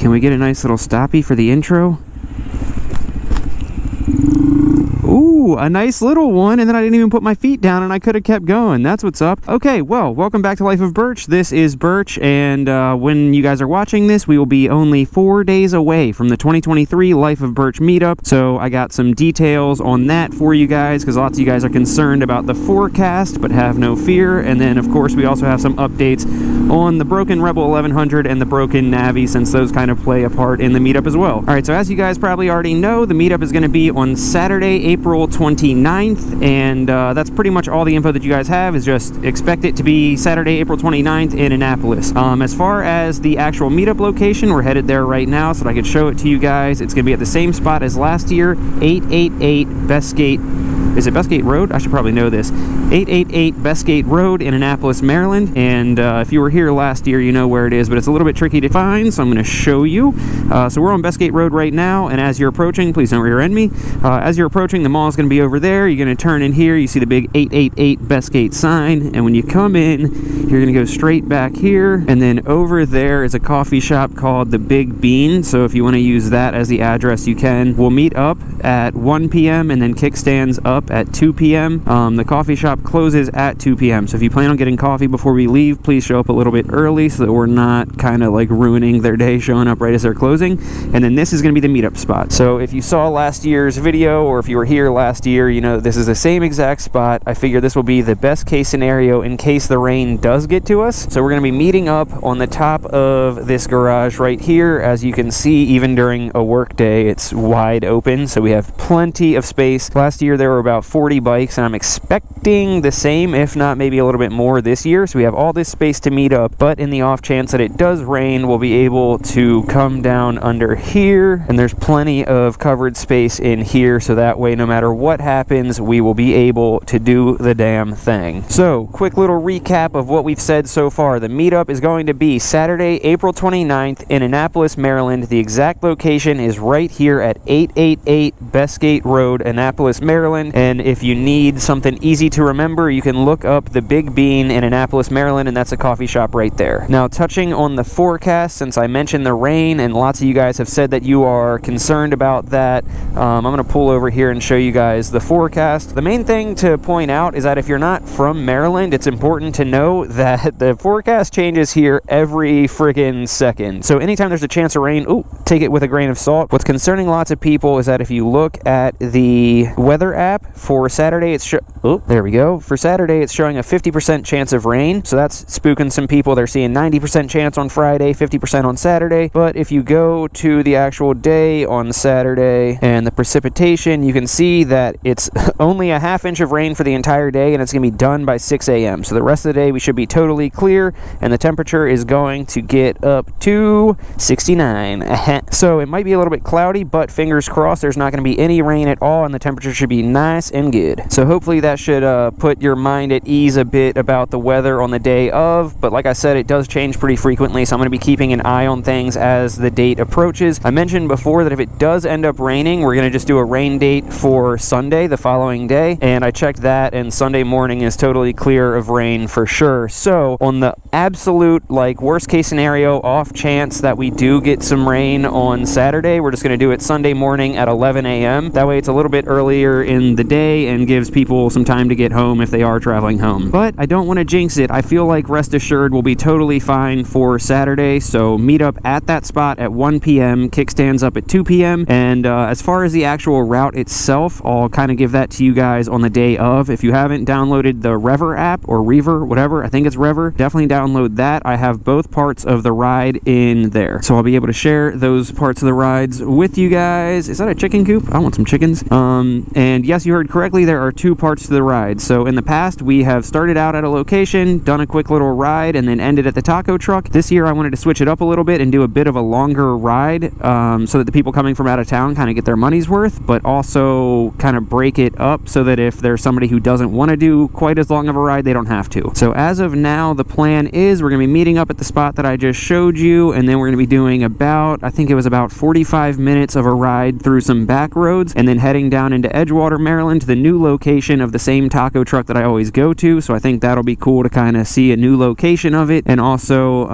Can we get a nice little stoppie for the intro? Ooh, a nice little one, and then I didn't even put my feet down and I could have kept going. That's what's up. Okay, well, welcome back to Life of Birch. This is Birch, and when you guys are watching this, we will be only 4 days away from the 2023 Life of Birch meetup. So I got some details on that for you guys, because lots of you guys are concerned about the forecast, but have no fear. And then, of course, we also have some updates on the broken Rebel 1100 and the broken Navi, since those kind of play a part in the meetup as well. All right, so as you guys probably already know, the meetup is going to be on Saturday, April 29th, and that's pretty much all the info that you guys have. Is just expect it to be Saturday, April 29th in Annapolis. As far as the actual meetup location, we're headed there right now so that I could show it to you guys. It's going to be at the same spot as last year, 888 Bestgate. Is it Bestgate Rd? I should probably know this. 888 Bestgate Rd in Annapolis, Maryland. And if you were here last year, you know where it is, but it's a little bit tricky to find, so I'm going to show you. So we're on Bestgate Rd right now, and as you're approaching, please don't rear end me. As you're approaching, the mall is going to be over there. You're going to turn in here. You see the big 888 Bestgate sign, and when you come in, you're going to go straight back here, and then over there is a coffee shop called the Big Bean. So if you want to use that as the address, you can. We'll meet up at 1 p.m. and then kickstands up at 2 p.m. The coffee shop closes at 2 p.m. So if you plan on getting coffee before we leave, please show up a little bit early so that we're not kind of like ruining their day showing up right as they're closing. And then this is going to be the meetup spot. So if you saw last year's video, or if you were here last year, you know this is the same exact spot. I figure this will be the best case scenario in case the rain does get to us. So we're going to be meeting up on the top of this garage right here. As you can see, even during a work day, it's wide open, so we have plenty of space. Last year there were about 40 bikes, and I'm expecting the same, if not maybe a little bit more this year. So we have all this space to meet up, but in the off chance that it does rain, we'll be able to come down under here, and there's plenty of covered space in here, so that way no matter what happens, we will be able to do the damn thing. So quick little recap of what we've said so far. The meetup is going to be Saturday, April 29th in Annapolis, Maryland. The exact location is right here at 888 Bestgate Rd, Annapolis, Maryland. And if you need something easy to remember, you can look up the Big Bean in Annapolis, Maryland, and that's a coffee shop right there. Now, touching on the forecast, since I mentioned the rain, and lots of you guys have said that you are concerned about that, I'm going to pull over here and show you guys the forecast. The main thing to point out is that if you're not from Maryland, it's important to know that the forecast changes here every friggin' second. So anytime there's a chance of rain, take it with a grain of salt. What's concerning lots of people is that if you look at the weather app for Saturday, there we go. For Saturday, it's showing a 50% chance of rain. So that's spooking some people. They're seeing 90% chance on Friday, 50% on Saturday. But if you go to the actual day on Saturday and the precipitation, you can see that it's only a half inch of rain for the entire day, and it's going to be done by 6 a.m. So the rest of the day, we should be totally clear, and the temperature is going to get up to 69. So it might be a little bit cloudy, but fingers crossed there's not going to be any rain at all, and the temperature should be nice and good. So hopefully that should put your mind at ease a bit about the weather on the day of. But like I said, it does change pretty frequently, so I'm going to be keeping an eye on things as the date approaches. I mentioned before that if it does end up raining, we're going to just do a rain date for Sunday, the following day, and I checked that, and Sunday morning is totally clear of rain for sure. So on the absolute worst case scenario, off chance that we do get some rain on Saturday, we're just going to do it Sunday morning at 11 a.m. That way it's a little bit earlier in the day and gives people some time to get home if they are traveling home. But I don't want to jinx it. I feel like rest assured we'll be totally fine for Saturday. So meet up at that spot at 1 p.m. Kickstands up at 2 p.m. And as far as the actual route itself, I'll kind of give that to you guys on the day of. If you haven't downloaded the Rever app, or Rever, whatever, I think it's Rever, definitely download that. I have both parts of the ride in there, so I'll be able to share those parts of the rides with you guys. Is that a chicken coop? I want some chickens. And yes, you heard correctly, there are two parts to the ride. So in the past, we have started out at a location, done a quick little ride, and then ended at the taco truck. This year I wanted to switch it up a little bit and do a bit of a longer ride, so that the people coming from out of town kind of get their money's worth, but also kind of break it up so that if there's somebody who doesn't want to do quite as long of a ride, they don't have to. So as of now, the plan is we're going to be meeting up at the spot that I just showed you, and then we're going to be doing about, I think it was about 45 minutes of a ride through some back roads, and then heading down into Edgewater, Maryland, Maryland, the new location of the same taco truck that I always go to, so I think that'll be cool to kind of see a new location of it. And also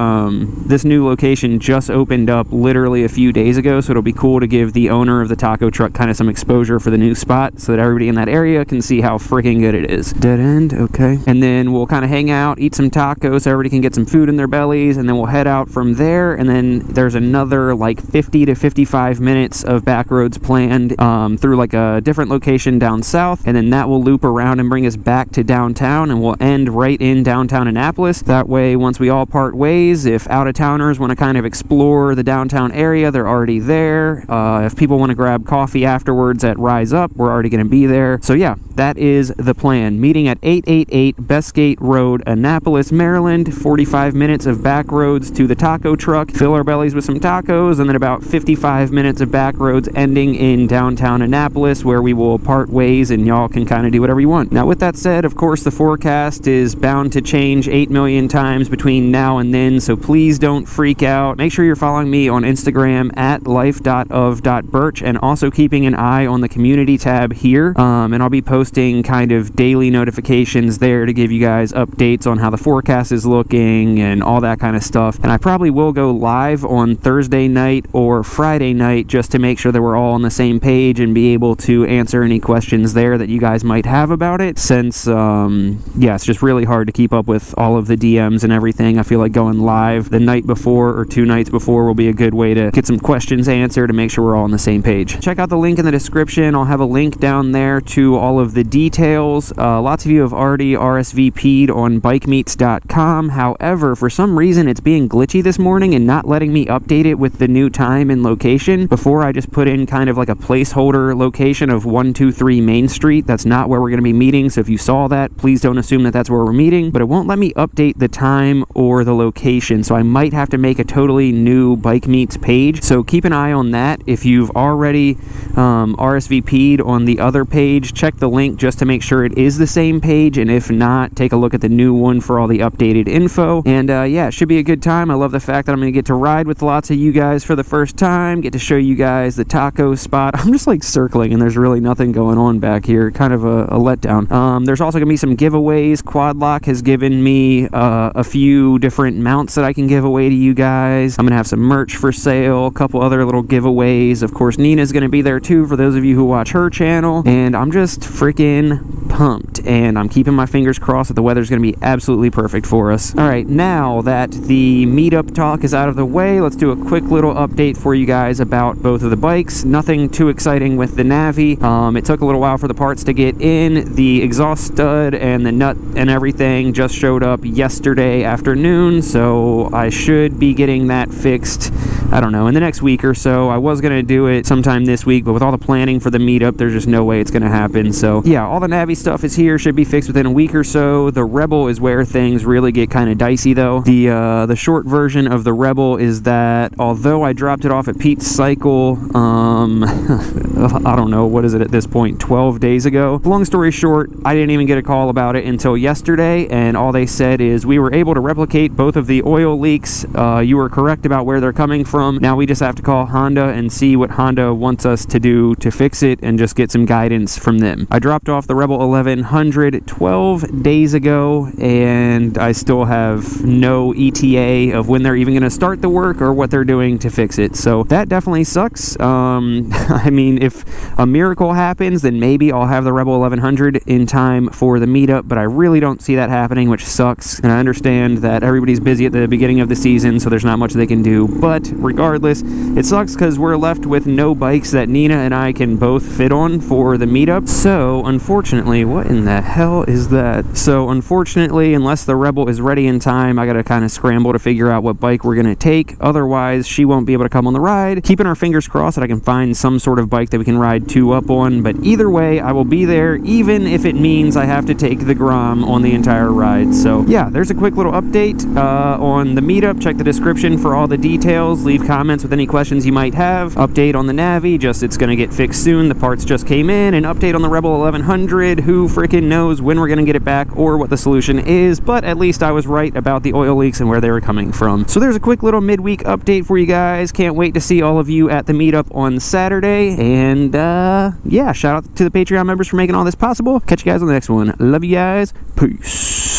this new location just opened up literally a few days ago, so it'll be cool to give the owner of the taco truck kind of some exposure for the new spot so that everybody in that area can see how freaking good it is. Dead end, okay. And then we'll kind of hang out, eat some tacos so everybody can get some food in their bellies, and then we'll head out from there. And then there's another like 50 to 55 minutes of back roads planned through like a different location down south, and then that will loop around and bring us back to downtown, and we'll end right in downtown Annapolis. That way, once we all part ways, if out-of-towners want to kind of explore the downtown area, they're already there. If people want to grab coffee afterwards at Rise Up, we're already going to be there. So yeah, that is the plan. Meeting at 888 Bestgate Rd, Annapolis, Maryland. 45 minutes of back roads to the taco truck, fill our bellies with some tacos, and then about 55 minutes of back roads ending in downtown Annapolis, where we will part ways and y'all can kind of do whatever you want. Now, with that said, of course, the forecast is bound to change 8 million times between now and then, so please don't freak out. Make sure you're following me on Instagram at life.of.birch, and also keeping an eye on the community tab here, and I'll be posting kind of daily notifications there to give you guys updates on how the forecast is looking and all that kind of stuff. And I probably will go live on Thursday night or Friday night just to make sure that we're all on the same page and be able to answer any questions there that you guys might have about it, since yeah, it's just really hard to keep up with all of the DMs and everything. I feel like going live the night before or 2 nights before will be a good way to get some questions answered and make sure we're all on the same page. Check out the link in the description. I'll have a link down there to all of the details. Lots of you have already RSVP'd on bikemeets.com. However, for some reason it's being glitchy this morning and not letting me update it with the new time and location. Before, I just put in kind of like a placeholder location of 123 Main Street. That's not where we're going to be meeting, so if you saw that, please don't assume that that's where we're meeting. But it won't let me update the time or the location, so I might have to make a totally new Bike Meets page. So keep an eye on that. If you've already RSVP'd on the other page, check the link just to make sure it is the same page, and if not, take a look at the new one for all the updated info. And yeah, it should be a good time. I love the fact that I'm going to get to ride with lots of you guys for the first time, get to show you guys the taco spot. I'm just like circling and there's really nothing going on back here. Kind of a letdown. There's also going to be some giveaways. Quad Lock has given me a few different mounts that I can give away to you guys. I'm going to have some merch for sale, a couple other little giveaways. Of course, Nina's going to be there too for those of you who watch her channel, and I'm just freaking pumped, and I'm keeping my fingers crossed that the weather's going to be absolutely perfect for us. All right, now that the meetup talk is out of the way, let's do a quick little update for you guys about both of the bikes. Nothing too exciting with the Navi. It took a little while for the parts to get in. The exhaust stud and the nut and everything just showed up yesterday afternoon, so I should be getting that fixed, I don't know, in the next week or so. I was going to do it sometime this week, but with all the planning for the meetup, there's just no way it's going to happen. So yeah, all the Navi stuff is here, should be fixed within a week or so. The Rebel is where things really get kind of dicey though. The short version of the Rebel is that although I dropped it off at Pete's Cycle, I don't know, what is it at this point, 12 days ago? Long story short, I didn't even get a call about it until yesterday, and all they said is we were able to replicate both of the oil leaks. You were correct about where they're coming from. Now we just have to call Honda and see what Honda wants us to do to fix it and just get some guidance from them. I dropped off the Rebel 1100 12 days ago, and I still have no ETA of when they're even going to start the work or what they're doing to fix it. So that definitely sucks. I mean, if a miracle happens, then maybe I'll have the Rebel 1100 in time for the meetup, but I really don't see that happening, which sucks. And I understand that everybody's busy at the beginning of the season, so there's not much they can do. But regardless, it sucks because we're left with no bikes that Nina and I can both fit on for the meetup. So unfortunately, what in the hell is that? So unfortunately, unless the Rebel is ready in time, I gotta kind of scramble to figure out what bike we're gonna take. Otherwise, she won't be able to come on the ride. Keeping our fingers crossed that I can find some sort of bike that we can ride 2 up on. But either way, I will be there, even if it means I have to take the Grom on the entire ride. So yeah, there's a quick little update on the meetup. Check the description for all the details. Leave leave comments with any questions you might have. Update on the Navi, just it's going to get fixed soon. The parts just came in. An update on the Rebel 1100. Who freaking knows when we're going to get it back or what the solution is, but at least I was right about the oil leaks and where they were coming from. So there's a quick little midweek update for you guys. Can't wait to see all of you at the meetup on Saturday. And yeah, shout out to the Patreon members for making all this possible. Catch you guys on the next one. Love you guys. Peace.